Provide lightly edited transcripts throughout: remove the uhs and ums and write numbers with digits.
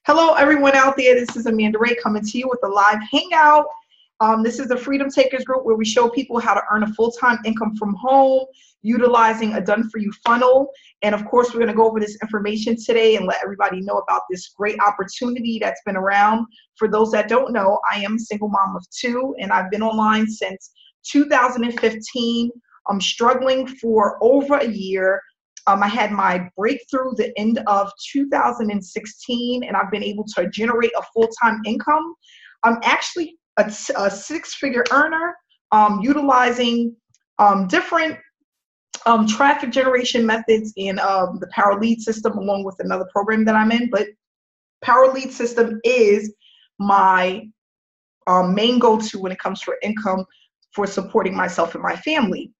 Hello, everyone out there. This is Amanda Ray coming to you with a live hangout. This is the Freedom Takers group where we show people how to earn a full-time income from home utilizing a done-for-you funnel. And of course, we're going to go over this information today and let everybody know about this great opportunity that's been around. For those that don't know, I am a single mom of two, and I've been online since 2015. I'm struggling for over a year. I had my breakthrough the end of 2016, and I've been able to generate a full-time income. I'm actually a six-figure earner utilizing different traffic generation methods in the Power Lead system, along with another program that I'm in. But Power Lead system is my main go-to when it comes to income for supporting myself and my family.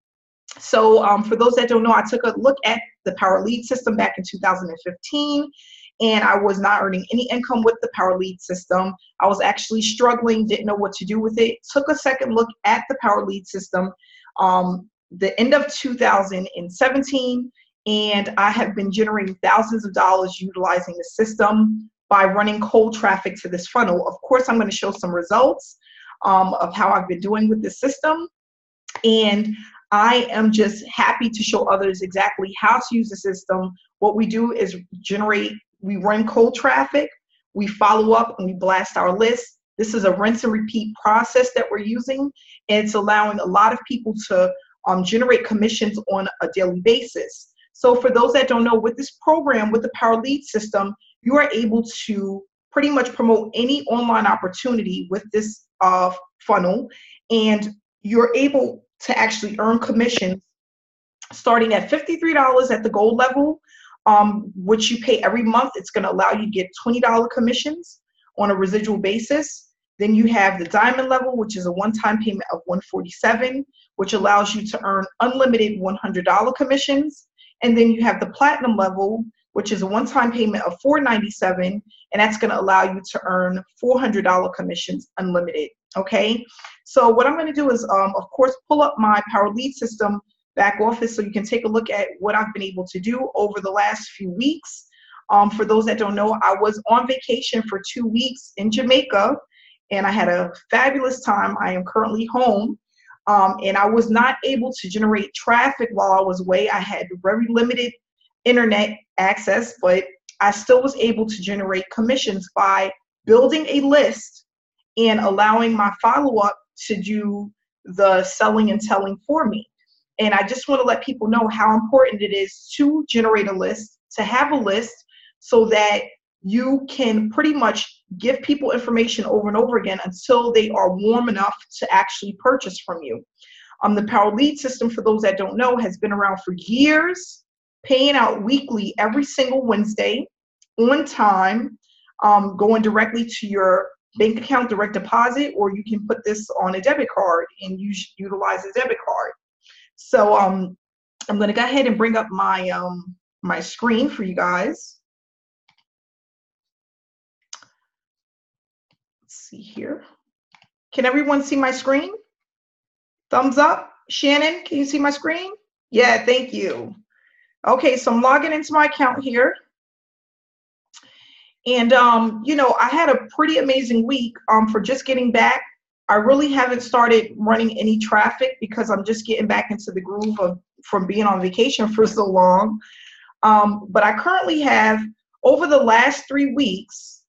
So for those that don't know, I took a look at the Power Lead system back in 2015, and I was not earning any income with the Power Lead system. I was actually struggling, didn't know what to do with it. Took a second look at the Power Lead system the end of 2017, and I have been generating thousands of dollars utilizing the system by running cold traffic to this funnel. Of course, I'm going to show some results of how I've been doing with this system, and I am just happy to show others exactly how to use the system. What we do is we run cold traffic, we follow up, and we blast our list. This is a rinse and repeat process that we're using, and it's allowing a lot of people to generate commissions on a daily basis. So for those that don't know, with this program, with the Power Lead system, you are able to pretty much promote any online opportunity with this funnel, and you're able to actually earn commissions starting at $53 at the gold level, which you pay every month. It's going to allow you to get $20 commissions on a residual basis. Then you have the diamond level, which is a one-time payment of $147, which allows you to earn unlimited $100 commissions. And then you have the platinum level, which is a one-time payment of $497, and that's going to allow you to earn $400 commissions unlimited. Okay, so what I'm going to do is, of course, pull up my Power Lead system back office so you can take a look at what I've been able to do over the last few weeks. For those that don't know, I was on vacation for 2 weeks in Jamaica, and I had a fabulous time. I am currently home, and I was not able to generate traffic while I was away. I had very limited internet access, but I still was able to generate commissions by building a list and allowing my follow-up to do the selling and telling for me. And I just want to let people know how important it is to generate a list, to have a list, so that you can pretty much give people information over and over again until they are warm enough to actually purchase from you. The Power Lead system, for those that don't know, has been around for years, paying out weekly every single Wednesday on time, going directly to your bank account direct deposit, or you can put this on a debit card and utilize a debit card. So I'm going to go ahead and bring up my my screen for you guys. Let's see here. Can everyone see my screen? Thumbs up. Shannon, can you see my screen? Yeah, thank you. Okay, so I'm logging into my account here. And, you know, I had a pretty amazing week for just getting back. I really haven't started running any traffic because I'm just getting back into the groove from being on vacation for so long. But I currently have, over the last 3 weeks,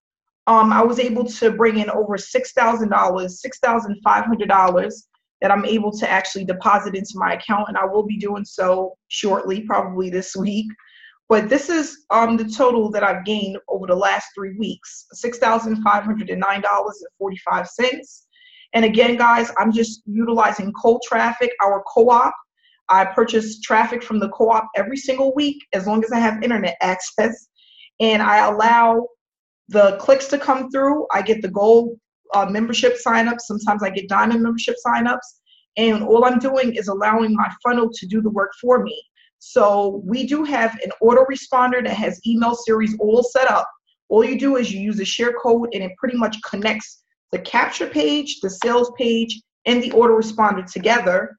I was able to bring in over $6,000, $6,500 that I'm able to actually deposit into my account. And I will be doing so shortly, probably this week. But this is the total that I've gained over the last 3 weeks, $6,509.45. And again, guys, I'm just utilizing cold traffic, our co-op. I purchase traffic from the co-op every single week as long as I have internet access. And I allow the clicks to come through. I get the gold membership signups. Sometimes I get diamond membership signups. And all I'm doing is allowing my funnel to do the work for me. So we do have an autoresponder that has email series all set up. All you do is you use a share code, and it pretty much connects the capture page, the sales page, and the autoresponder together.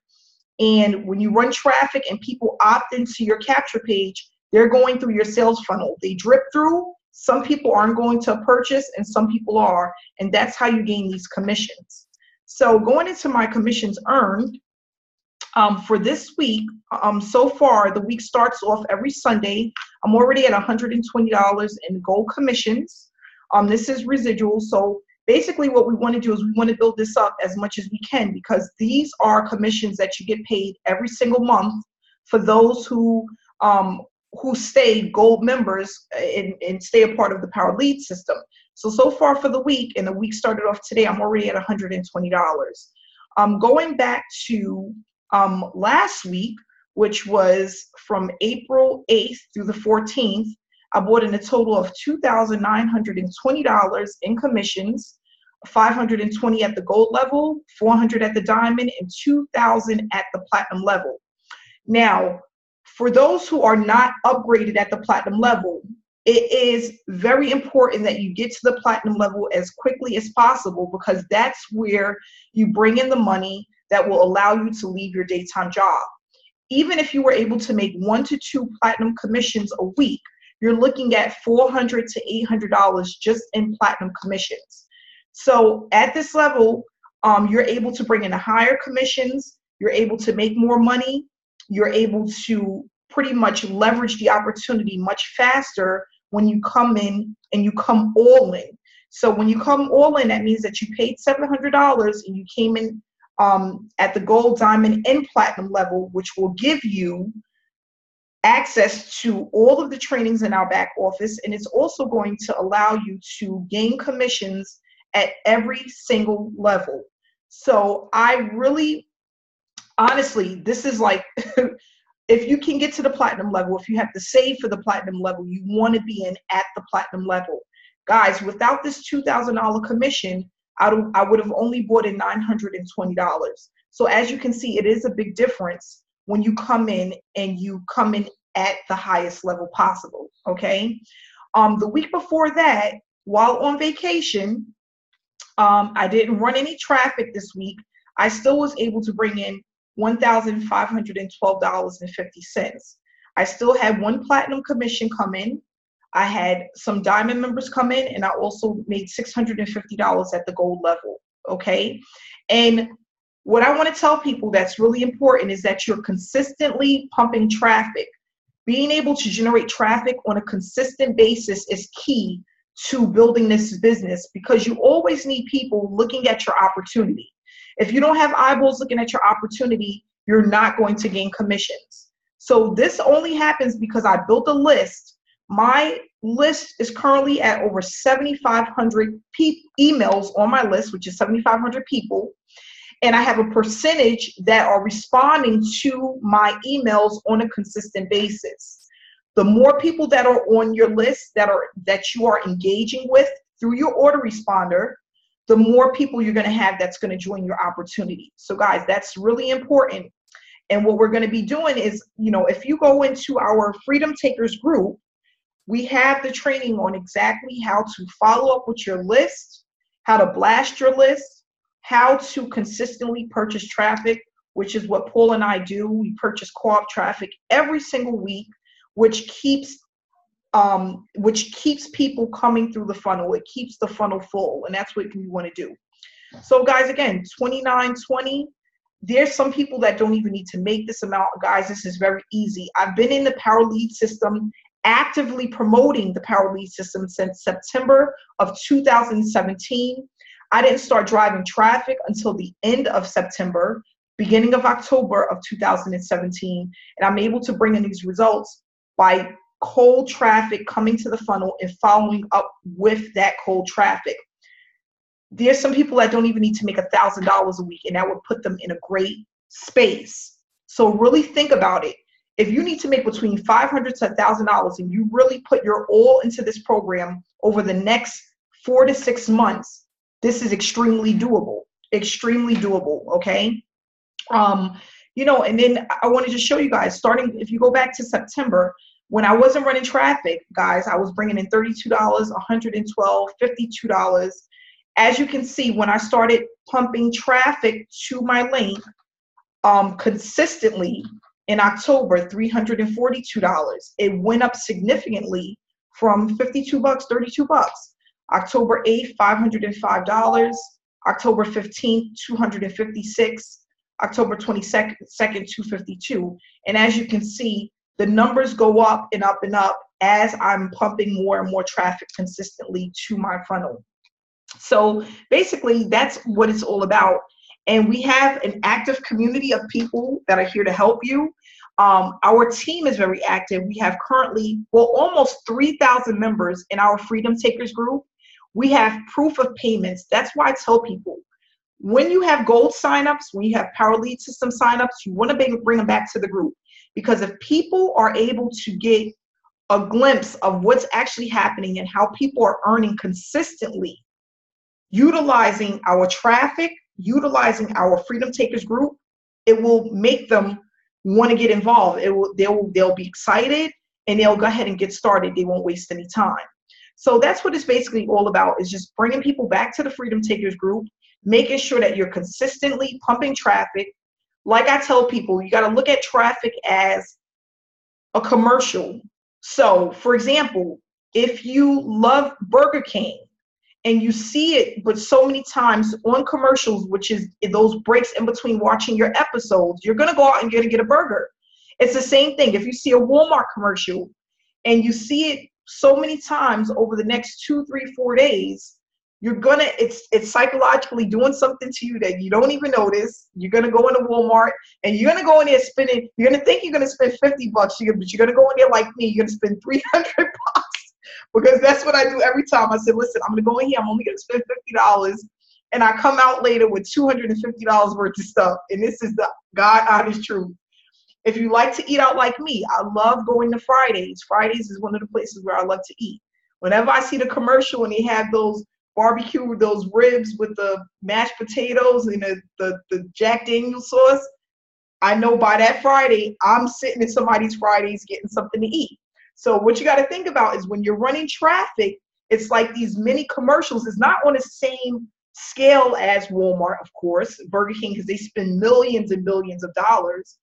And when you run traffic and people opt into your capture page, they're going through your sales funnel. They drip through, Some people aren't going to purchase and some people are, and that's how you gain these commissions. So going into my commissions earned, for this week, so far, the week starts off every Sunday. I'm already at $120 in gold commissions. This is residual. So basically what we want to do is we want to build this up as much as we can, because these are commissions that you get paid every single month for those who stay gold members and stay a part of the Power Lead system. So far for the week, and the week started off today, I'm already at $120. Going back to last week, which was from April 8th through the 14th, I bought in a total of $2,920 in commissions, $520 at the gold level, $400 at the diamond, and $2,000 at the platinum level. Now, for those who are not upgraded at the platinum level, it is very important that you get to the platinum level as quickly as possible, because that's where you bring in the money that will allow you to leave your daytime job. Even if you were able to make 1 to 2 platinum commissions a week, you're looking at $400 to $800 just in platinum commissions. So at this level, you're able to bring in higher commissions, you're able to make more money, you're able to pretty much leverage the opportunity much faster when you come in and you come all in. So when you come all in, that means that you paid $700 and you came in at the gold, diamond, and platinum level, which will give you access to all of the trainings in our back office, and it's also going to allow you to gain commissions at every single level. So I really, honestly, this is like, if you can get to the platinum level, if you have to save for the platinum level, you want to be in at the platinum level. Guys, without this $2,000 commission, I would have only bought in $920. So as you can see, it is a big difference when you come in and you come in at the highest level possible, okay? The week before that, while on vacation, I didn't run any traffic this week. I still was able to bring in $1,512.50. I still had 1 platinum commission come in. I had some diamond members come in, and I also made $650 at the gold level, okay? And what I want to tell people that's really important is that you're consistently pumping traffic. Being able to generate traffic on a consistent basis is key to building this business, because you always need people looking at your opportunity. If you don't have eyeballs looking at your opportunity, you're not going to gain commissions. So this only happens because I built a list. My list is currently at over 7,500 emails on my list, which is 7,500 people. And I have a percentage that are responding to my emails on a consistent basis. The more people that are on your list that you are engaging with through your auto responder, the more people you're going to have that's going to join your opportunity. So guys, that's really important. And what we're going to be doing is, if you go into our Freedom Takers group, we have the training on exactly how to follow up with your list, how to blast your list, how to consistently purchase traffic, which is what Paul and I do. We purchase co-op traffic every single week, which keeps people coming through the funnel. It keeps the funnel full, and that's what we want to do. So guys, again, $29.20. There's some people that don't even need to make this amount. Guys, this is very easy. I've been in the Power Lead system, actively promoting the Power Lead system since September of 2017. I didn't start driving traffic until the end of September, beginning of October of 2017. And I'm able to bring in these results by cold traffic coming to the funnel and following up with that cold traffic. There's some people that don't even need to make $1,000 a week, and that would put them in a great space. So really think about it. If you need to make between $500 to $1,000 and you really put your all into this program over the next 4 to 6 months, this is extremely doable, okay? And then I wanted to show you guys, starting, if you go back to September, when I wasn't running traffic, guys, I was bringing in $32, $112, $52. As you can see, when I started pumping traffic to my link consistently in October, $342. It went up significantly from 52 bucks, 32 bucks. October 8th, $505. October 15th, 256. October 22nd, 252. And as you can see, the numbers go up and up and up as I'm pumping more and more traffic consistently to my funnel. So basically, that's what it's all about. And we have an active community of people that are here to help you. Our team is very active. We have currently, well, almost 3,000 members in our Freedom Takers group. We have proof of payments. That's why I tell people, when you have gold signups, when you have Power Lead System signups, you want to bring them back to the group. Because if people are able to get a glimpse of what's actually happening and how people are earning consistently, utilizing our traffic, utilizing our Freedom Takers group, it will make them want to get involved. They'll be excited and they'll go ahead and get started. They won't waste any time. So that's what it's basically all about, is just bringing people back to the Freedom Takers group, making sure that you're consistently pumping traffic. Like I tell people, you got to look at traffic as a commercial. So for example, if you love Burger King and you see it, but so many times on commercials, which is those breaks in between watching your episodes, you're going to go out and you're going to get a burger. It's the same thing. If you see a Walmart commercial and you see it so many times over the next 2, 3, 4 days, it's psychologically doing something to you that you don't even notice. You're gonna go into Walmart and you're gonna go in there spending. You're gonna think you're gonna spend 50 bucks, but you're gonna go in there like me. You're gonna spend 300 bucks, because that's what I do every time. I said, listen, I'm gonna go in here. I'm only gonna spend $50, and I come out later with $250 worth of stuff. And this is the God honest truth. If you like to eat out like me, I love going to Fridays. Fridays is one of the places where I love to eat. Whenever I see the commercial and they have those barbecue with those ribs with the mashed potatoes and the Jack Daniel's sauce, I know by that Friday, I'm sitting in somebody's Fridays getting something to eat. So what you got to think about is when you're running traffic, it's like these mini commercials. It's not on the same scale as Walmart, of course, Burger King, because they spend millions and billions of dollars.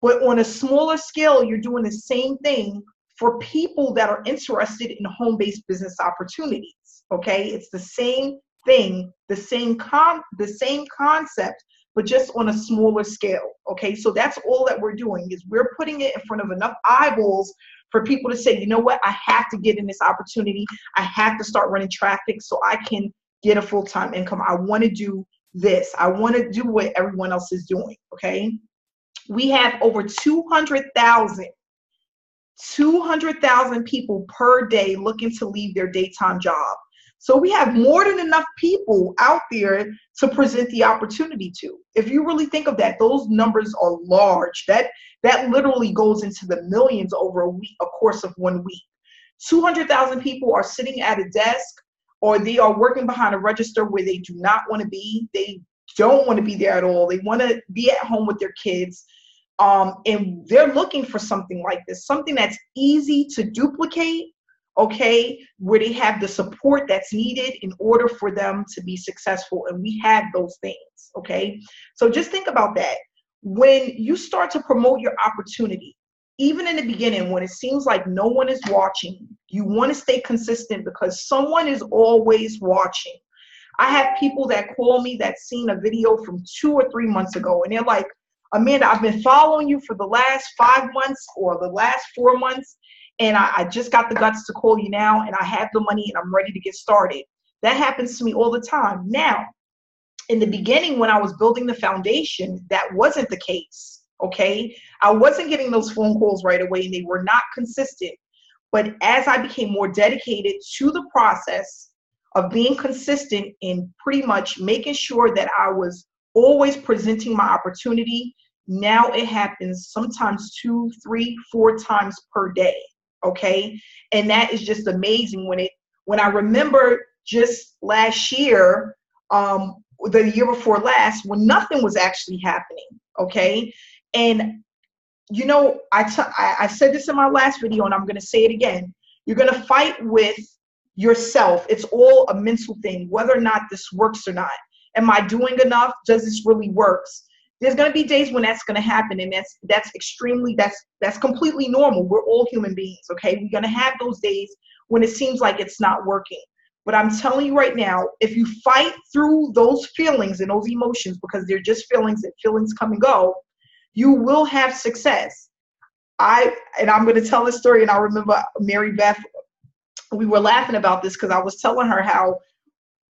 But on a smaller scale, you're doing the same thing for people that are interested in home-based business opportunities. Okay, it's the same thing, the same concept, but just on a smaller scale. Okay, so that's all that we're doing, is we're putting it in front of enough eyeballs for people to say, you know what, I have to get in this opportunity. I have to start running traffic so I can get a full-time income. I want to do this. I want to do what everyone else is doing. Okay, we have over 200,000 people per day looking to leave their daytime job. So we have more than enough people out there to present the opportunity to. If you really think of that, those numbers are large. That literally goes into the millions over a course of 1 week. 200,000 people are sitting at a desk, or they are working behind a register where they do not want to be. They don't want to be there at all. They want to be at home with their kids. And they're looking for something like this, something that's easy to duplicate, okay, where they have the support that's needed in order for them to be successful. And we have those things, okay? So just think about that. When you start to promote your opportunity, even in the beginning, when it seems like no one is watching, you want to stay consistent because someone is always watching. I have people that call me that's seen a video from 2 or 3 months ago, and they're like, Amanda, I've been following you for the last 5 months or the last 4 months, and I just got the guts to call you now, and I have the money and I'm ready to get started. That happens to me all the time. Now, in the beginning, when I was building the foundation, that wasn't the case, okay? I wasn't getting those phone calls right away, and they were not consistent. But as I became more dedicated to the process of being consistent in pretty much making sure that I was always presenting my opportunity, now it happens sometimes 2, 3, 4 times per day. Okay, and that is just amazing. When I remember just last year, the year before last, when nothing was actually happening. Okay, and you know, I said this in my last video, and I'm going to say it again. You're going to fight with yourself. It's all a mental thing, whether or not this works or not. Am I doing enough? Does this really work? There's going to be days when that's going to happen, and that's completely normal. We're all human beings, okay? We're going to have those days when it seems like it's not working. But I'm telling you right now, if you fight through those feelings and those emotions, because they're just feelings and feelings come and go, you will have success. And I'm going to tell this story, and I remember Mary Beth, we were laughing about this because I was telling her how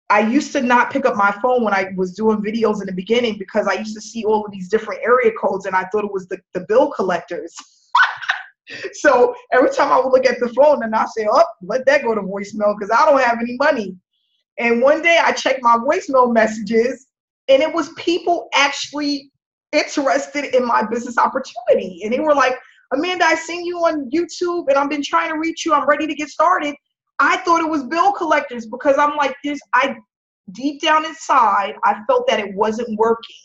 I used to not pick up my phone when I was doing videos in the beginning because I used to see all of these different area codes and I thought it was the bill collectors. So every time I would look at the phone and I say, oh, let that go to voicemail because I don't have any money. And one day I checked my voicemail messages and it was people actually interested in my business opportunity. And they were like, Amanda, I seen you on YouTube and I've been trying to reach you. I'm ready to get started. I thought it was bill collectors because I'm like this. Deep down inside, I felt that it wasn't working.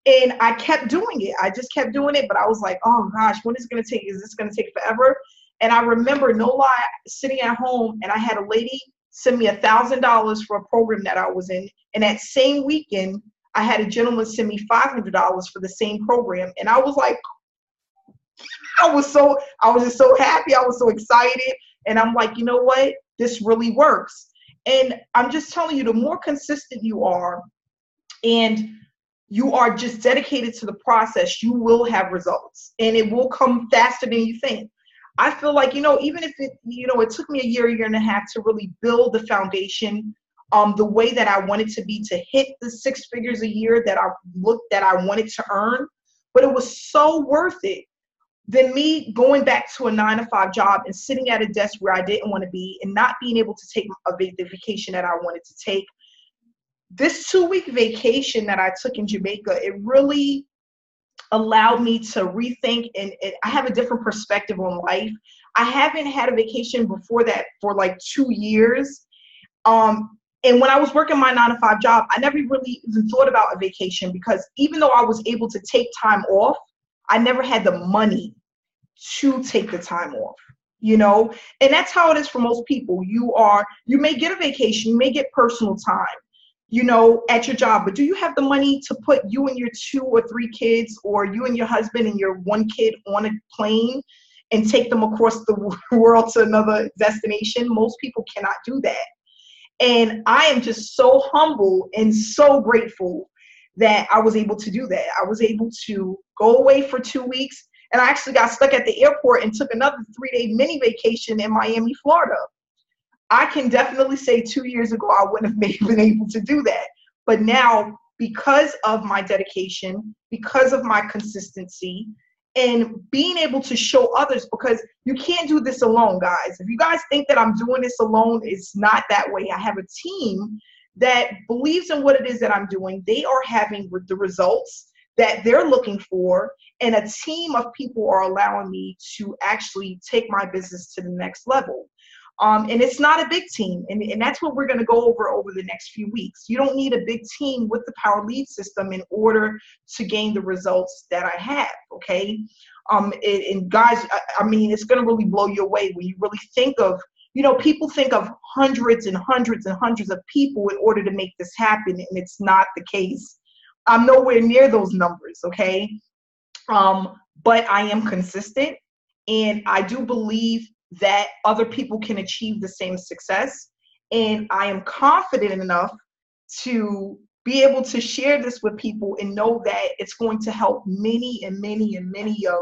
And I kept doing it. I just kept doing it. But I was like, oh gosh, when is it going to take? Is this going to take forever? And I remember, no lie, sitting at home and I had a lady send me $1,000 for a program that I was in. And that same weekend, I had a gentleman send me $500 for the same program. And I was like, I was just so happy. I was so excited. And I'm like, you know what? This really works. And I'm just telling you, the more consistent you are and you are just dedicated to the process, you will have results and it will come faster than you think. I feel like, even if it took me a year and a half to really build the foundation the way that I wanted to be, to hit the 6 figures a year that I wanted to earn, but it was so worth it than me going back to a 9-to-5 job and sitting at a desk where I didn't want to be and not being able to take the vacation that I wanted to take. This 2-week vacation that I took in Jamaica, it really allowed me to rethink and I have a different perspective on life. I haven't had a vacation before that for like 2 years. And when I was working my 9-to-5 job, I never really even thought about a vacation because even though I was able to take time off, I never had the money to take the time off, and that's how it is for most people. You may get a vacation, you may get personal time, at your job, but do you have the money to put you and your 2 or 3 kids or you and your husband and your 1 kid on a plane and take them across the world to another destination? Most people cannot do that. And I am just so humble and so grateful that I was able to do that. I was able to go away for 2 weeks, and I actually got stuck at the airport and took another 3-day mini vacation in Miami, Florida. I can definitely say 2 years ago I wouldn't have been able to do that. But now, because of my dedication, because of my consistency, and being able to show others, because you can't do this alone, guys. If you guys think that I'm doing this alone, it's not that way. I have a team that believes in what it is that I'm doing. They are having the results that they're looking for, and a team of people are allowing me to actually take my business to the next level. And it's not a big team, and that's what we're going to go over the next few weeks. You don't need a big team with the Power Lead system in order to gain the results that I have, okay? And guys, I mean, it's going to really blow you away when you really think of, people think of hundreds and hundreds and hundreds of people in order to make this happen, and it's not the case. I'm nowhere near those numbers, okay? But I am consistent, and I do believe that other people can achieve the same success. And I am confident enough to be able to share this with people and know that it's going to help many and many and many of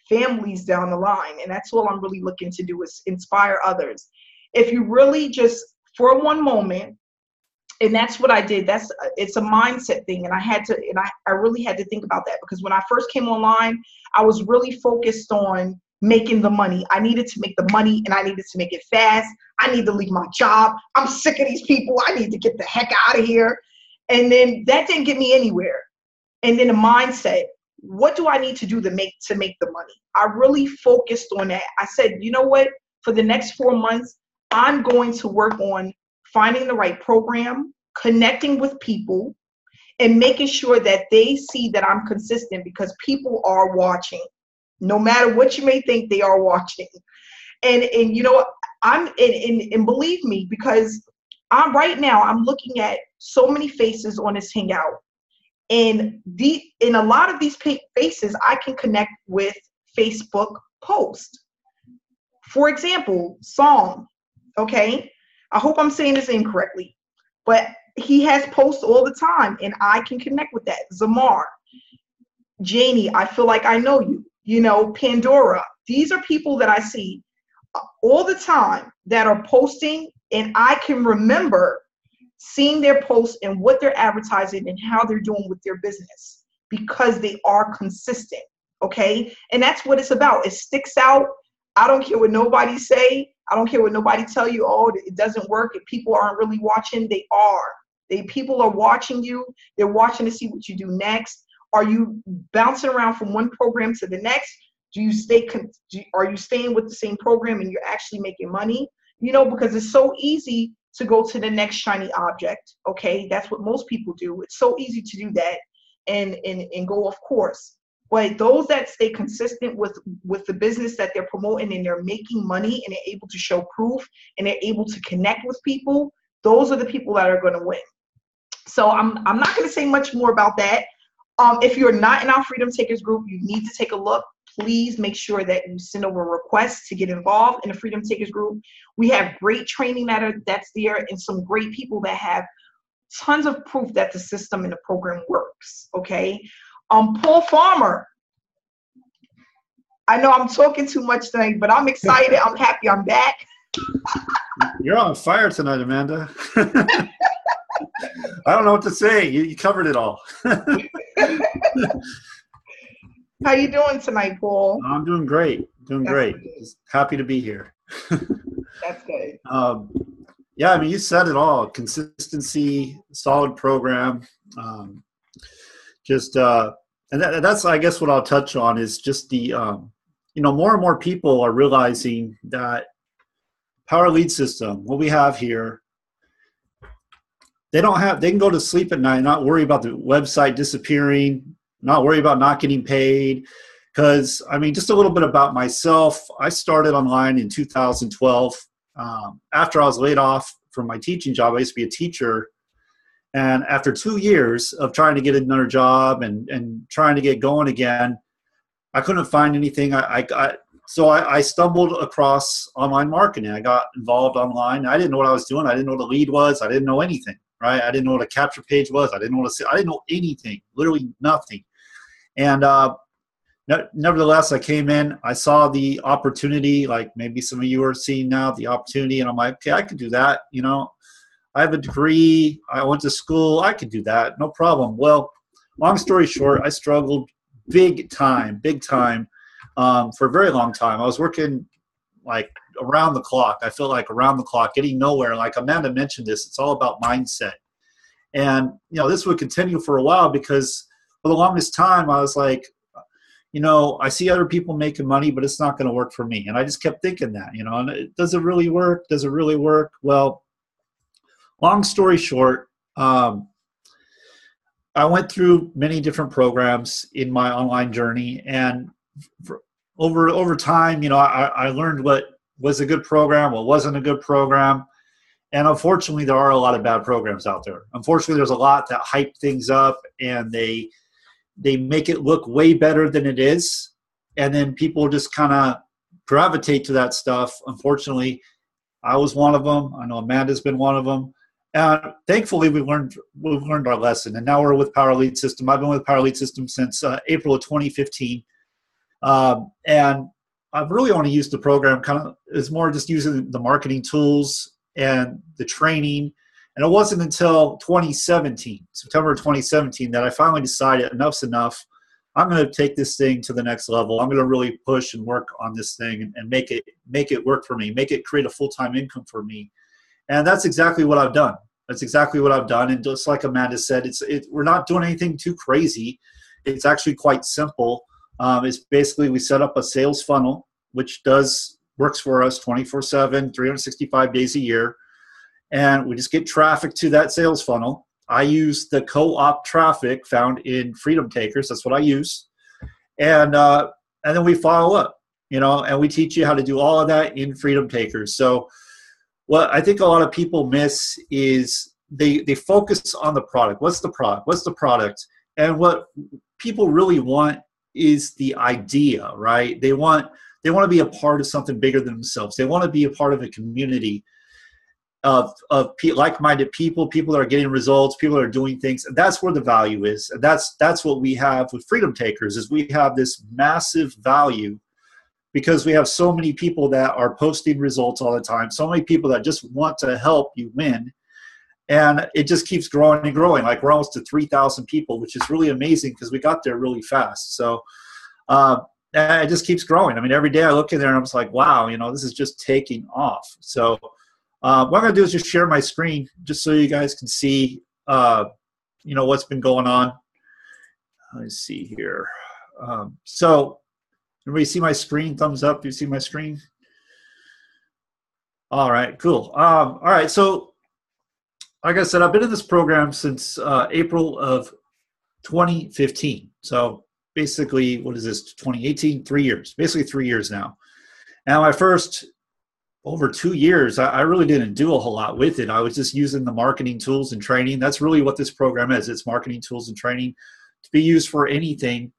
families down the line. And that's all I'm really looking to do, is inspire others. If you really just, for one moment, and that's what I did. It's a mindset thing. And I really had to think about that, because when I first came online, I was really focused on making the money. I needed to make the money, and I needed to make it fast. I need to leave my job. I'm sick of these people. I need to get the heck out of here. And then that didn't get me anywhere. And then the mindset, what do I need to do to make the money? I really focused on that. I said, you know what? For the next 4 months, I'm going to work on finding the right program, connecting with people, and making sure that they see that I'm consistent, because people are watching. No matter what you may think, they are watching. And and believe me, because I'm looking at so many faces on this Hangout. And in a lot of these faces, I can connect with Facebook posts. For example, Song. Okay. I hope I'm saying his name correctly, but he has posts all the time and I can connect with that. Zamar, Janie, I feel like I know you, Pandora. These are people that I see all the time that are posting, and I can remember seeing their posts and what they're advertising and how they're doing with their business because they are consistent. Okay. And that's what it's about. It sticks out. I don't care what nobody say. I don't care what nobody tell you. Oh, it doesn't work. If people aren't really watching, they are. People are watching you. They're watching to see what you do next. Are you bouncing around from one program to the next? Are you staying with the same program and you're actually making money? Because it's so easy to go to the next shiny object. Okay, that's what most people do. It's so easy to do that and go off course. But those that stay consistent with the business that they're promoting and they're making money and they're able to show proof and they're able to connect with people, those are the people that are going to win. So I'm not going to say much more about that. If you're not in our Freedom Takers group, you need to take a look. Please make sure that you send over requests to get involved in the Freedom Takers group. We have great training that's there and some great people that have tons of proof that the system and the program works. Okay. Paul Farmer. I know I'm talking too much tonight, but I'm excited. I'm happy I'm back. You're on fire tonight, Amanda. I don't know what to say. You covered it all. How you doing tonight, Paul? I'm doing great. Just happy to be here. That's good. Yeah, I mean, you said it all. Consistency, solid program. And that's, I guess, what I'll touch on is just the, more and more people are realizing that Power Lead System, what we have here, they can go to sleep at night, not worry about the website disappearing, not worry about not getting paid. Because, I mean, just a little bit about myself. I started online in 2012. After I was laid off from my teaching job, I used to be a teacher. And after 2 years of trying to get another job and trying to get going again, I couldn't find anything. So I stumbled across online marketing. I got involved online. I didn't know what I was doing. I didn't know what a lead was. I didn't know anything, right? I didn't know what a capture page was. I didn't know I didn't know anything, literally nothing. And nevertheless, I came in. I saw the opportunity, like maybe some of you are seeing now, the opportunity. And I'm like, okay, I could do that. I have a degree. I went to school. I could do that. No problem. Well, long story short, I struggled big time for a very long time. I was working like around the clock. I feel like around the clock, getting nowhere. Like Amanda mentioned this, it's all about mindset. And, this would continue for a while because for the longest time, I was like, I see other people making money, but it's not going to work for me. And I just kept thinking that, and does it really work? Does it really work? Well, long story short, I went through many different programs in my online journey, and over time, I learned what was a good program, what wasn't a good program, and unfortunately, there are a lot of bad programs out there. Unfortunately, there's a lot that hype things up, and they make it look way better than it is, and then people just kind of gravitate to that stuff. Unfortunately, I was one of them. I know Amanda's been one of them. And thankfully, we've learned our lesson, and now we're with Power Lead System. I've been with Power Lead System since April of 2015, and I've really only used the program it's more just using the marketing tools and the training. And it wasn't until 2017, September 2017, that I finally decided enough's enough. I'm going to take this thing to the next level. I'm going to really push and work on this thing and make it work for me, make it create a full-time income for me. And that's exactly what I've done. And just like Amanda said, we're not doing anything too crazy. It's actually quite simple. It's basically we set up a sales funnel, which works for us 24/7, 365 days a year. And we just get traffic to that sales funnel. I use the co-op traffic found in Freedom Takers. That's what I use. And then we follow up, and we teach you how to do all of that in Freedom Takers. So what I think a lot of people miss is they focus on the product. What's the product? What's the product? And what people really want is the idea, right? They want to be a part of something bigger than themselves. They want to be a part of a community. like-minded people that are getting results, people that are doing things. And that's where the value is. And that's what we have with Freedom Takers, is we have this massive value because we have so many people that are posting results all the time, so many people that just want to help you win. And it just keeps growing and growing. Like, we're almost to 3,000 people, which is really amazing because we got there really fast. So and it just keeps growing. I mean, every day I look in there and I'm just like, wow, this is just taking off. So what I'm going to do is just share my screen just so you guys can see, what's been going on. Let's see here. So everybody see my screen? Thumbs up. Do you see my screen? All right, cool. All right, so like I said, I've been in this program since April of 2015. So basically, what is this, 2018? 3 years, basically 3 years now. And my first over 2 years, I really didn't do a whole lot with it. I was just using the marketing tools and training. That's really what this program is. It's marketing tools and training to be used for anything.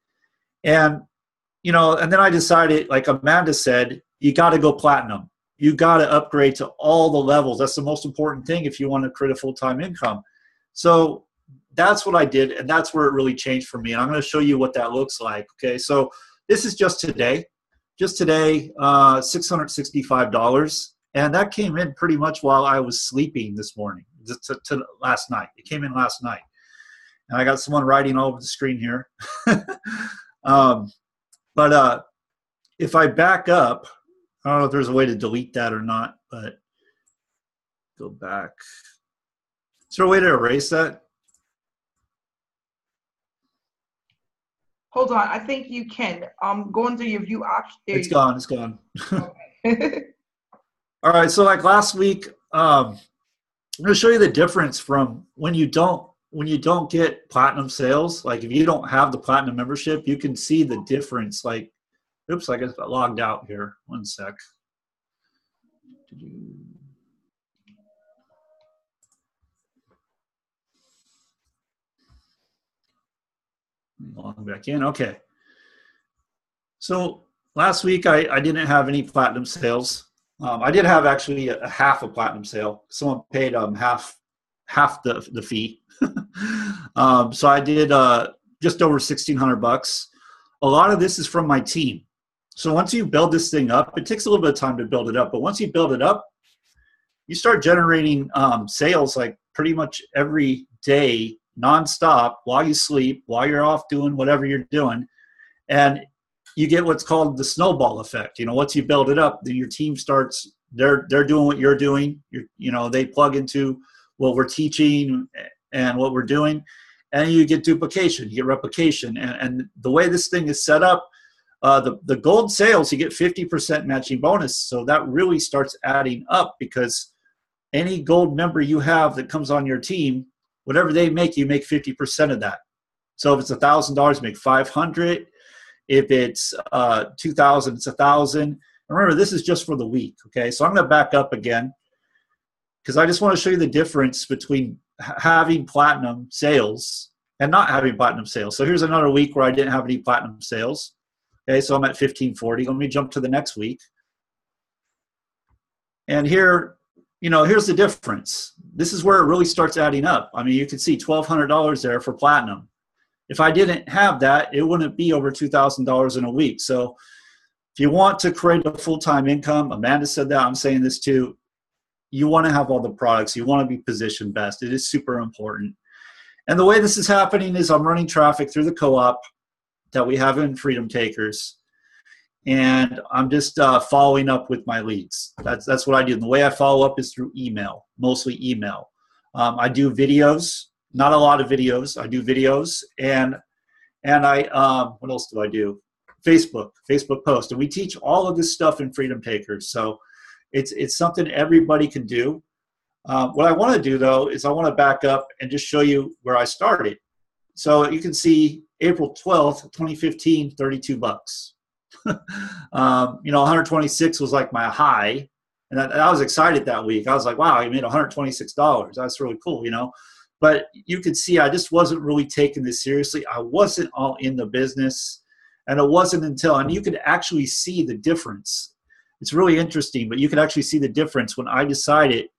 And, and then I decided, like Amanda said, you got to go platinum. You got to upgrade to all the levels. That's the most important thing if you want to create a full-time income. So that's what I did, and that's where it really changed for me. And I'm going to show you what that looks like. Okay, so this is just today. Just today, $665. And that came in pretty much while I was sleeping this morning, to last night. It came in last night. And I got someone writing all over the screen here. But if I back up, I don't know if there's a way to delete that or not, but go back. Is there a way to erase that? Hold on, I think you can. Go into your view option. It's gone. It's gone. Okay. All right. So like last week, I'm going to show you the difference from when you don't get platinum sales. Like if you don't have the platinum membership, you can see the difference. Like, oops, I got logged out here. One sec. Log back in. Okay. So last week I didn't have any platinum sales. I did have actually a half a platinum sale. Someone paid half the fee. So I did just over $1,600. A lot of this is from my team. So once you build this thing up, it takes a little bit of time to build it up. But once you build it up, you start generating sales like pretty much every day, nonstop, while you sleep, while you're off doing whatever you're doing. And you get what's called the snowball effect. Once you build it up, then your team starts, they're doing what you're doing. They plug into what we're teaching and what we're doing. And you get duplication, you get replication. And the way this thing is set up, the gold sales, you get 50% matching bonus. So that really starts adding up because any gold member you have that comes on your team, whatever they make, you make 50% of that. So if it's $1,000, make $500. If it's $2,000, it's $1,000. Remember, this is just for the week. Okay, so I'm going to back up again because I just want to show you the difference between having platinum sales and not having platinum sales. So here's another week where I didn't have any platinum sales. Okay, so I'm at 1,540. Let me jump to the next week. And here, here's the difference. This is where it really starts adding up. I mean, you can see $1,200 there for platinum. If I didn't have that, it wouldn't be over $2,000 in a week. So if you want to create a full-time income, Amanda said that, I'm saying this too, you want to have all the products. You want to be positioned best. It is super important. And the way this is happening is I'm running traffic through the co-op that we have in Freedom Takers. And I'm just following up with my leads. That's what I do. And the way I follow up is through email, mostly email. I do videos, not a lot of videos. I do videos, and I what else do I do? Facebook post, and we teach all of this stuff in Freedom Takers. So it's something everybody can do. What I want to do though is I want to back up and just show you where I started. So you can see April 12th, 2015, $32. 126 was like my high, and I was excited that week. I was like, wow, I made $126. That's really cool, But you could see I just wasn't really taking this seriously. I wasn't all in the business, and it wasn't until, and you could actually see the difference. It's really interesting, but you could actually see the difference when I decided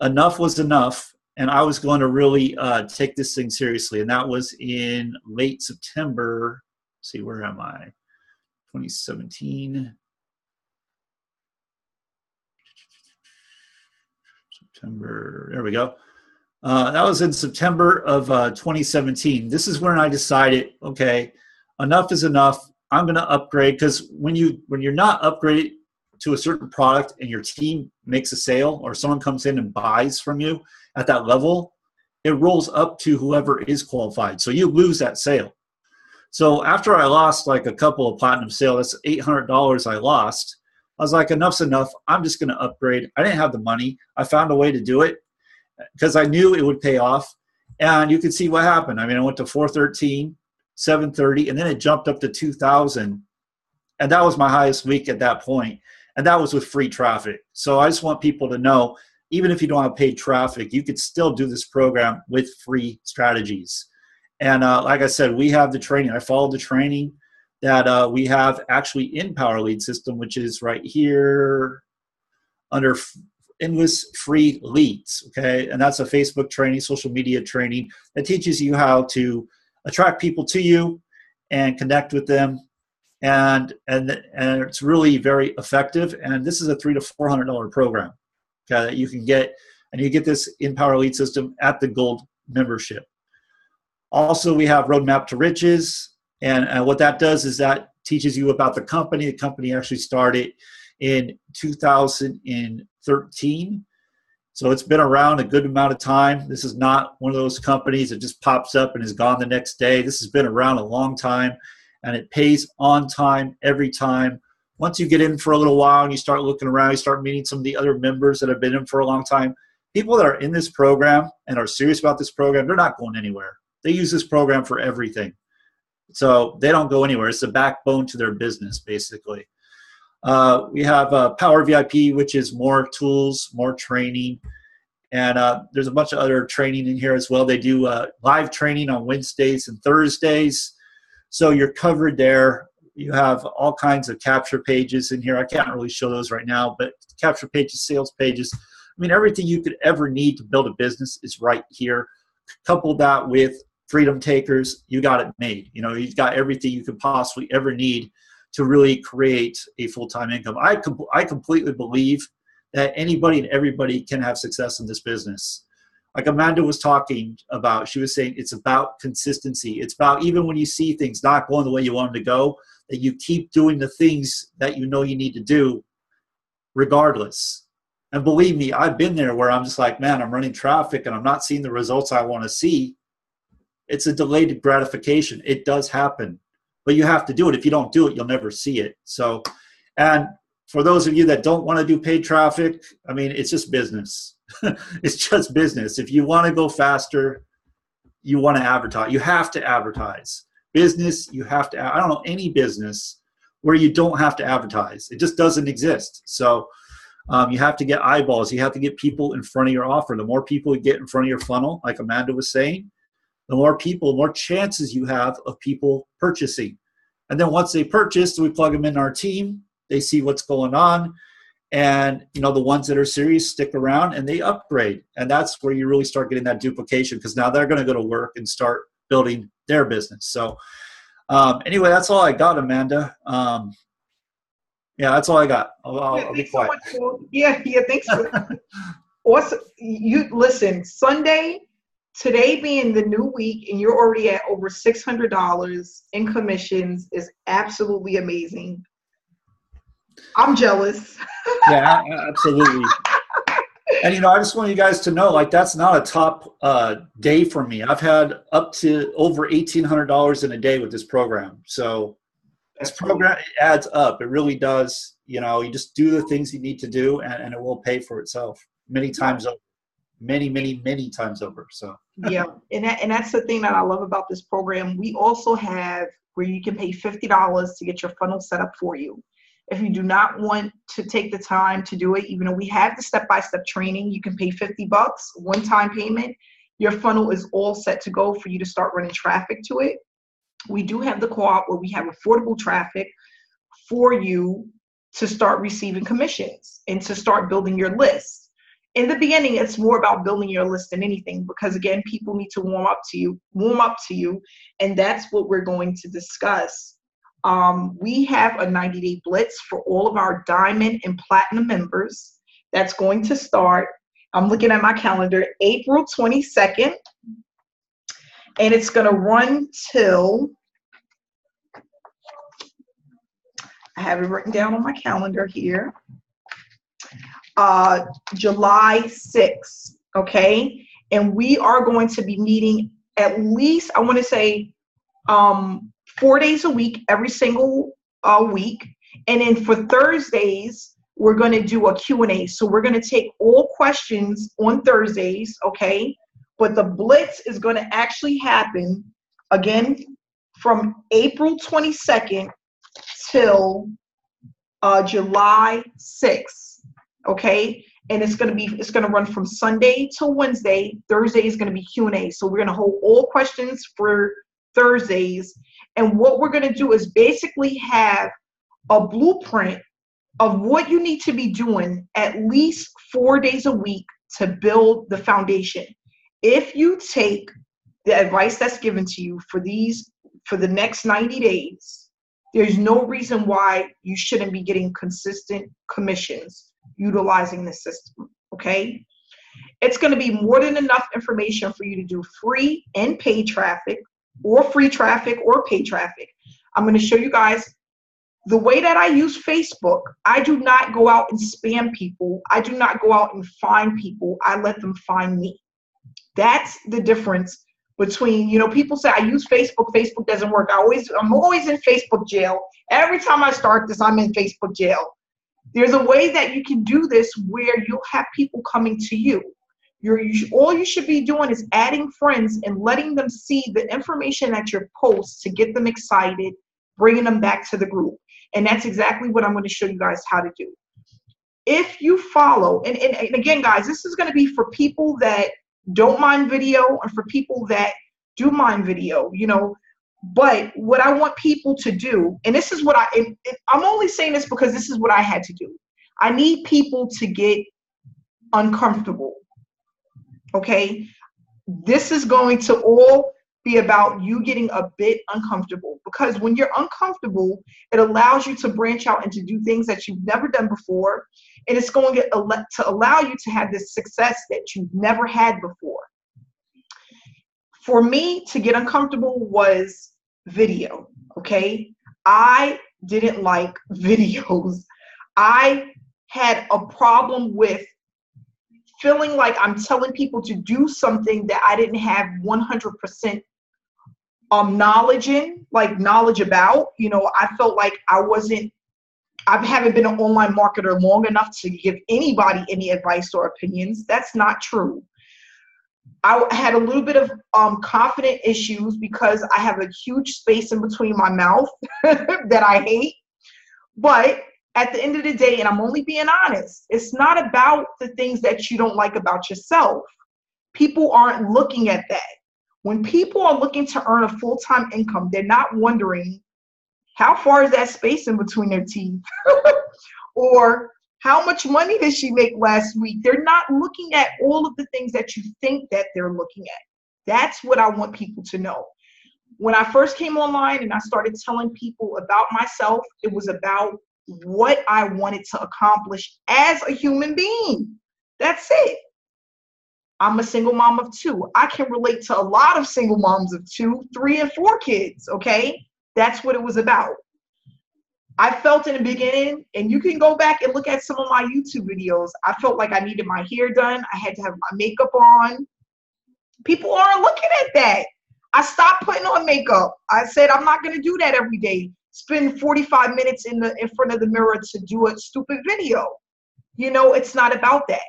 enough was enough, and I was going to really take this thing seriously. And that was in late September. Let's see, where am I? 2017. September, there we go. That was in September of 2017. This is when I decided, okay, enough is enough. I'm going to upgrade, because when you're not upgraded to a certain product and your team makes a sale or someone comes in and buys from you at that level, it rolls up to whoever is qualified. So you lose that sale. So after I lost like a couple of platinum sales, that's $800 I lost. I was like, enough's enough. I'm just going to upgrade. I didn't have the money. I found a way to do it because I knew it would pay off. And you can see what happened. I mean, I went to 413, 730, and then it jumped up to 2,000. And that was my highest week at that point. And that was with free traffic. So I just want people to know, even if you don't have paid traffic, you could still do this program with free strategies. And like I said, we have the training. I followed the training that we have actually in Power Lead System, which is right here under endless free leads. Okay, and that's a Facebook training, social media training that teaches you how to attract people to you and connect with them. And it's really very effective. And this is a $300 to $400 program, okay, that you can get, and you get this in Power Lead System at the Gold membership. Also, we have Roadmap to Riches, and what that does is that teaches you about the company. The company actually started in 2013, so it's been around a good amount of time. This is not one of those companies that just pops up and is gone the next day. This has been around a long time, and it pays on time every time. Once you get in for a little while and you start looking around, you start meeting some of the other members that have been in for a long time. People that are in this program and are serious about this program, they're not going anywhere. They use this program for everything. So they don't go anywhere. It's the backbone to their business, basically. We have Power VIP, which is more tools, more training. And there's a bunch of other training in here as well. They do live training on Wednesdays and Thursdays. So you're covered there. You have all kinds of capture pages in here. I can't really show those right now, but capture pages, sales pages. I mean, everything you could ever need to build a business is right here. Couple that with Freedom Takers, you got it made. You know, you've got everything you could possibly ever need to really create a full-time income. I completely believe that anybody and everybody can have success in this business. Like Amanda was talking about, she was saying it's about consistency. It's about even when you see things not going the way you want them to go, that you keep doing the things that you know you need to do regardless. And believe me, I've been there where I'm just like, man, I'm running traffic and I'm not seeing the results I want to see. It's a delayed gratification. It does happen, but you have to do it. If you don't do it, you'll never see it. So, and for those of you that don't want to do paid traffic, I mean, it's just business. It's just business. If you want to go faster, you want to advertise. You have to advertise. Business, you have to. I don't know any business where you don't have to advertise. It just doesn't exist. So you have to get eyeballs. You have to get people in front of your offer. The more people you get in front of your funnel, like Amanda was saying, the more people, more chances you have of people purchasing. And then once they purchase, we plug them in our team. They see what's going on. And, you know, the ones that are serious stick around and they upgrade. And that's where you really start getting that duplication, because now they're going to go to work and start building their business. So anyway, that's all I got, Amanda. Yeah, that's all I got. I'll be quiet. So much. Yeah, thanks. Awesome. You listen, Sunday, today being the new week, and you're already at over $600 in commissions is absolutely amazing. I'm jealous. Yeah, absolutely. And, you know, I just want you guys to know, like, that's not a top day for me. I've had up to over $1,800 in a day with this program. So this program adds up. It really does. You know, you just do the things you need to do, and it will pay for itself many times over. Many times over. So yeah, and that's the thing that I love about this program. We also have where you can pay $50 to get your funnel set up for you. If you do not want to take the time to do it, even though we have the step-by-step training, you can pay $50, one-time payment. Your funnel is all set to go for you to start running traffic to it. We do have the co-op where we have affordable traffic for you to start receiving commissions and to start building your list. in the beginning, it's more about building your list than anything, because again, people need to warm up to you. And that's what we're going to discuss. We have a 90-day blitz for all of our diamond and platinum members. That's going to start, I'm looking at my calendar, April 22nd. And it's going to run till, I have it written down on my calendar here, July 6th, okay? And we are going to be meeting at least, I want to say, 4 days a week, every single week. And then for Thursdays, we're going to do a Q&A. So we're going to take all questions on Thursdays, okay? But the blitz is going to actually happen, again, from April 22nd till July 6th, okay? And it's going to run from Sunday till Wednesday. Thursday is going to be Q&A. So we're going to hold all questions for Thursdays. And what we're going to do is basically have a blueprint of what you need to be doing at least 4 days a week to build the foundation. If you take the advice that's given to you for the next 90 days, there's no reason why you shouldn't be getting consistent commissions utilizing the system, okay? It's going to be more than enough information for you to do free and paid traffic, or free traffic or paid traffic. I'm going to show you guys the way that I use Facebook. I do not go out and spam people. I do not go out and find people. I let them find me. That's the difference between, people say I use Facebook, Facebook doesn't work. I'm always in Facebook jail. Every time I start this, I'm in Facebook jail. There's a way that you can do this where you'll have people coming to you. All you should be doing is adding friends and letting them see the information at your post to get them excited, bringing them back to the group. And that's exactly what I'm going to show you guys how to do. If you follow, and again, guys, this is going to be for people that don't mind video and for people that do mind video, but what I want people to do, and this is what I'm only saying this because this is what I had to do. I need people to get uncomfortable, okay? This is going to all be about you getting a bit uncomfortable, because when you're uncomfortable, it allows you to branch out and to do things that you've never done before. And it's going to allow you to have this success that you've never had before. For me, to get uncomfortable was video, okay? I didn't like videos. I had a problem with feeling like I'm telling people to do something that I didn't have 100% knowledge about. I felt like I haven't been an online marketer long enough to give anybody any advice or opinions. That's not true. I had a little bit of confident issues because I have a huge space in between my mouth that I hate. But at the end of the day, and I'm only being honest, it's not about the things that you don't like about yourself. People aren't looking at that. When people are looking to earn a full-time income, they're not wondering, how far is that space in between their teeth? Or how much money did she make last week? They're not looking at all of the things that you think that they're looking at. That's what I want people to know. When I first came online and I started telling people about myself, it was about what I wanted to accomplish as a human being. That's it. I'm a single mom of 2. I can relate to a lot of single moms of 2, 3, and 4 kids, okay? That's what it was about. I felt in the beginning, and you can go back and look at some of my YouTube videos, I felt like I needed my hair done. I had to have my makeup on. People aren't looking at that. I stopped putting on makeup. I said, I'm not going to do that every day. Spend 45 minutes in front of the mirror to do a stupid video. It's not about that.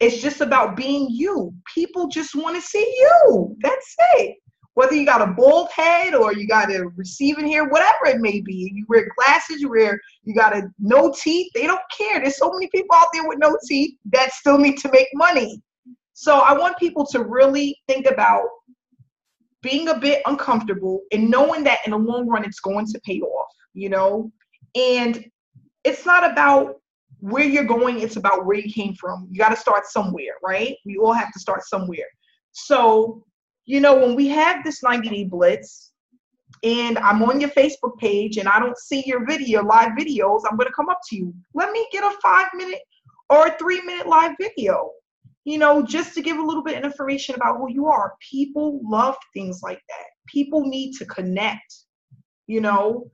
It's just about being you. People just want to see you. That's it. Whether you got a bald head or you got a receding hair, whatever it may be. You wear glasses, you got no teeth. They don't care. There's so many people out there with no teeth that still need to make money. So I want people to really think about being a bit uncomfortable and knowing that in the long run, it's going to pay off, And it's not about where you're going, it's about where you came from. You got to start somewhere, right? We all have to start somewhere. So, you know, when we have this 90-day blitz and I'm on your Facebook page and I don't see your video, live videos, I'm going to come up to you. Let me get a 5-minute or a 3-minute live video, you know, just to give a little bit of information about who you are. People love things like that. People need to connect, you know.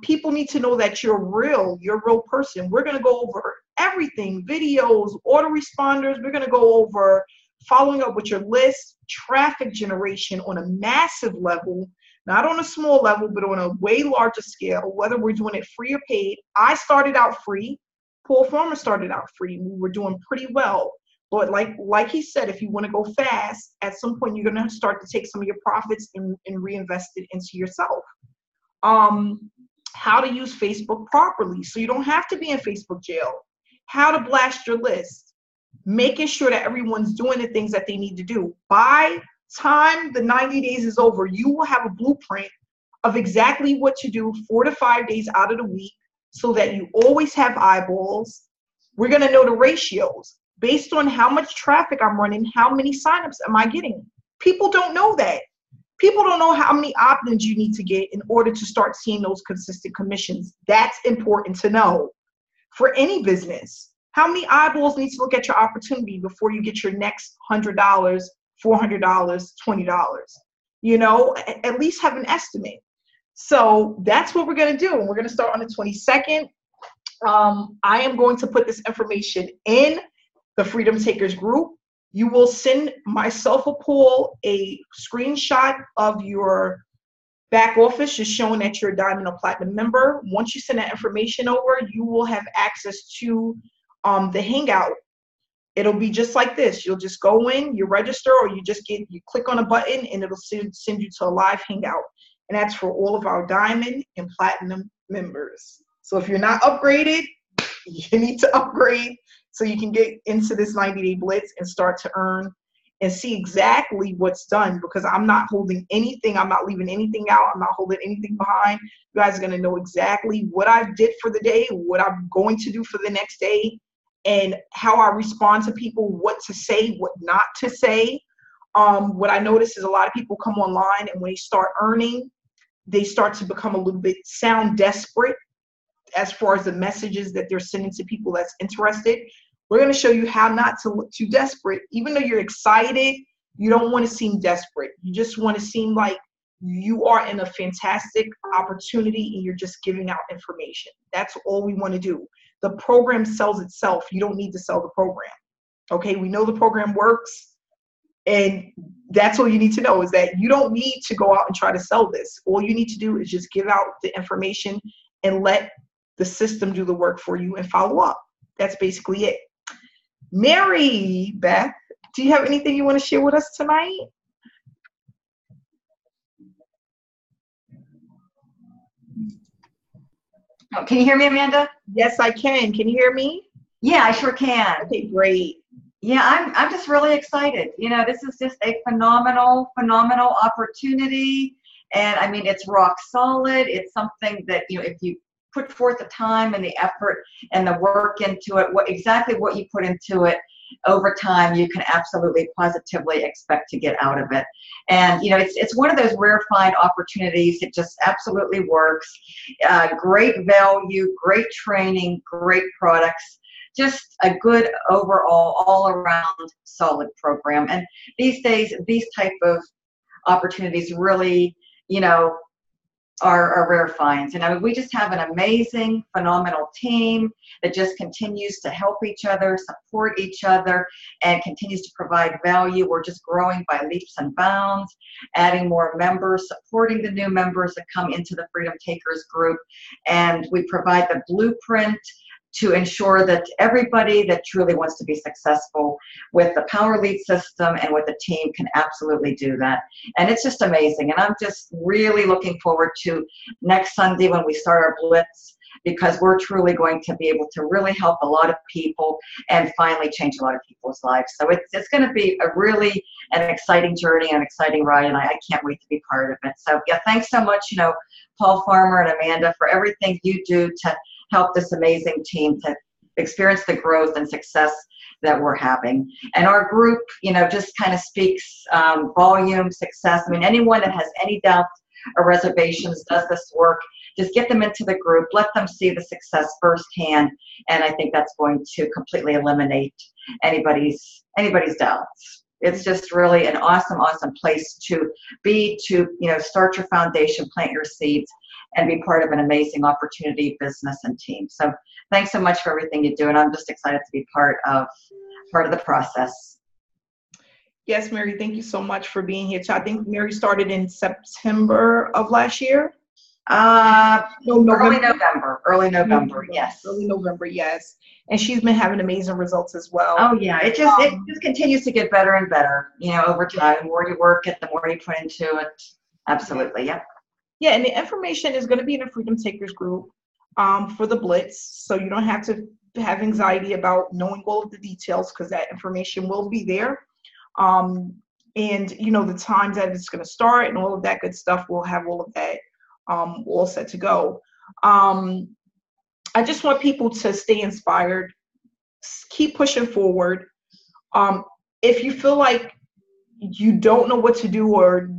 People need to know that you're a real person. We're going to go over everything, videos, autoresponders. We're going to go over following up with your list, traffic generation on a massive level, not on a small level, but on a way larger scale, whether we're doing it free or paid. I started out free. Paul Farmer started out free. We were doing pretty well. But like he said, if you want to go fast, at some point you're going to start to take some of your profits and reinvest it into yourself. How to use Facebook properly so you don't have to be in Facebook jail. How to blast your list. Making sure that everyone's doing the things that they need to do. By time the 90 days is over, you will have a blueprint of exactly what to do 4 to 5 days out of the week so that you always have eyeballs. We're going to know the ratios based on how much traffic I'm running, how many signups am I getting. People don't know that. People don't know how many opt-ins you need to get in order to start seeing those consistent commissions. That's important to know for any business. How many eyeballs need to look at your opportunity before you get your next $100, $400, $20? You know, at least have an estimate. So that's what we're going to do. And we're going to start on the 22nd. I am going to put this information in the Freedom Takers group. You will send myself or Paul a screenshot of your back office just showing that you're a Diamond or Platinum member. Once you send that information over, you will have access to the Hangout. It'll be just like this. You'll just go in, you register, or you click on a button and it'll send you to a live Hangout. And that's for all of our Diamond and Platinum members. So if you're not upgraded, you need to upgrade so you can get into this 90-day blitz and start to earn and see exactly what's done, because I'm not holding anything. I'm not leaving anything out. I'm not holding anything behind. You guys are going to know exactly what I did for the day, what I'm going to do for the next day, and how I respond to people, what to say, what not to say. What I notice is a lot of people come online and when they start earning, they start to become a little bit sound desperate as far as the messages that they're sending to people that's interested. We're going to show you how not to look too desperate. Even though you're excited, you don't want to seem desperate. You just want to seem like you are in a fantastic opportunity and you're just giving out information. That's all we want to do. The program sells itself. You don't need to sell the program. Okay, we know the program works, and that's all you need to know is that you don't need to go out and try to sell this. All you need to do is just give out the information and let the system do the work for you and follow up. That's basically it. Mary Beth, do you have anything you want to share with us tonight? Oh, can you hear me, Amanda? Yes, I can. Can you hear me? Yeah, I sure can. Okay, great. Yeah, I'm just really excited. You know, this is just a phenomenal opportunity. And I mean, it's rock solid. It's something that, you know, if you put forth the time and the effort and the work into it, exactly what you put into it over time, you can absolutely positively expect to get out of it. And, you know, it's one of those rarefied opportunities. It just absolutely works. Great value, great training, great products. Just a good overall, all-around solid program. And these days, these type of opportunities really, you know, are rare finds. And I mean, we just have an amazing, phenomenal team that just continues to help each other, support each other, and continues to provide value. We're just growing by leaps and bounds, adding more members, supporting the new members that come into the Freedom Takers group. And we provide the blueprint to ensure that everybody that truly wants to be successful with the Power Lead system and with the team can absolutely do that. And it's just amazing. And I'm just really looking forward to next Sunday when we start our Blitz, because we're truly going to be able to really help a lot of people and finally change a lot of people's lives. So it's going to be a really an exciting journey and an exciting ride, and I can't wait to be part of it. So yeah, thanks so much, you know, Paul Farmer and Amanda, for everything you do to help this amazing team to experience the growth and success that we're having. And our group, just kind of speaks volume, success. I mean, anyone that has any doubts or reservations does this work, just get them into the group, let them see the success firsthand, and I think that's going to completely eliminate anybody's doubts. It's just really an awesome, awesome place to be, to start your foundation, plant your seeds, and be part of an amazing opportunity, business, and team. So thanks so much for everything you do, and I'm just excited to be part of the process. Yes, Mary, thank you so much for being here. So I think Mary started in September of last year. Early November, yes. Early November, yes. And she's been having amazing results as well. Oh yeah, it just continues to get better and better, over time. The more you work it, the more you put into it. Absolutely, yeah. Yeah, and the information is going to be in the Freedom Takers group for the Blitz, so you don't have to have anxiety about knowing all of the details, because that information will be there. And the times that it's going to start and all of that good stuff, we'll have all of that all set to go. I just want people to stay inspired, keep pushing forward. If you feel like you don't know what to do or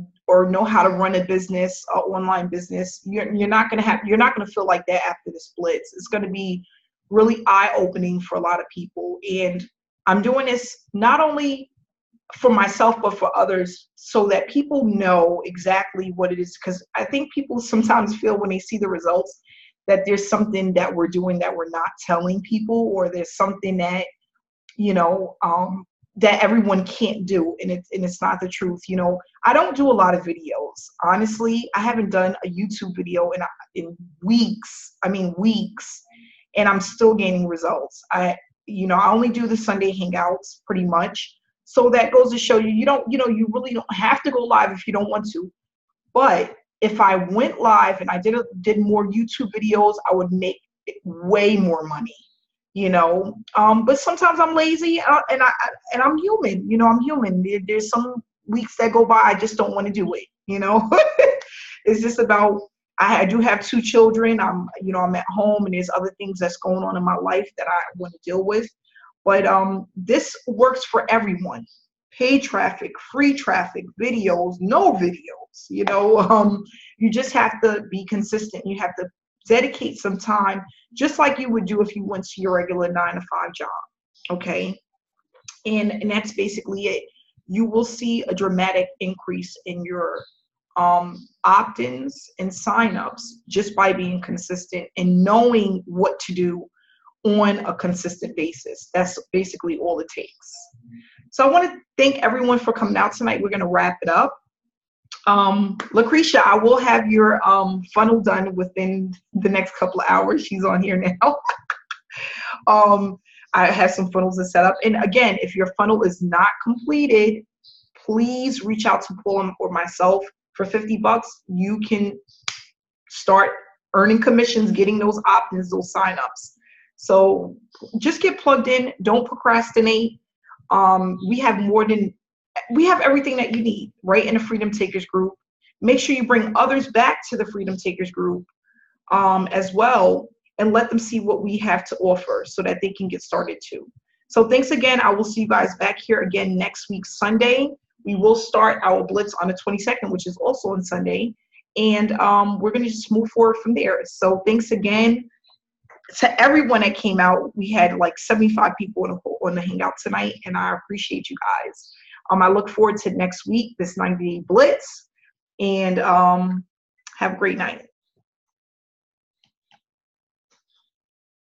know how to run a business, an online business, you're not going to feel like that after this Blitz. It's going to be really eye-opening for a lot of people. And I'm doing this not only for myself, but for others, so that people know exactly what it is. Because I think people sometimes feel when they see the results that there's something that we're doing that we're not telling people, or there's something that, that everyone can't do. And it's not the truth. I don't do a lot of videos. Honestly, I haven't done a YouTube video in weeks. I mean, weeks. And I'm still gaining results. I only do the Sunday hangouts pretty much. So that goes to show you, you really don't have to go live if you don't want to. But if I went live and I did more YouTube videos, I would make way more money, But sometimes I'm lazy and I'm human, I'm human. There's some weeks that go by, I just don't want to do it, It's just about, I do have 2 children. I'm at home, and there's other things that's going on in my life that I want to deal with. But this works for everyone. Paid traffic, free traffic, videos, no videos. You just have to be consistent. You have to dedicate some time, just like you would do if you went to your regular 9-to-5 job. Okay, and that's basically it. You will see a dramatic increase in your opt-ins and sign-ups just by being consistent and knowing what to do on a consistent basis. That's basically all it takes. So I want to thank everyone for coming out tonight. We're going to wrap it up. Lucretia, I will have your funnel done within the next couple of hours. She's on here now. I have some funnels to set up. And again, if your funnel is not completed, please reach out to Paul or myself. For $50, you can start earning commissions, getting those opt-ins, those sign-ups. So just get plugged in. Don't procrastinate. We have everything that you need right in the Freedom Takers group. Make sure you bring others back to the Freedom Takers group as well, and let them see what we have to offer so that they can get started too. So thanks again. I will see you guys back here again next week, Sunday. We will start our Blitz on the 22nd, which is also on Sunday. And we're going to just move forward from there. So thanks again to everyone that came out. We had like 75 people on the Hangout tonight, and I appreciate you guys. I look forward to next week, this 90-day Blitz, and have a great night.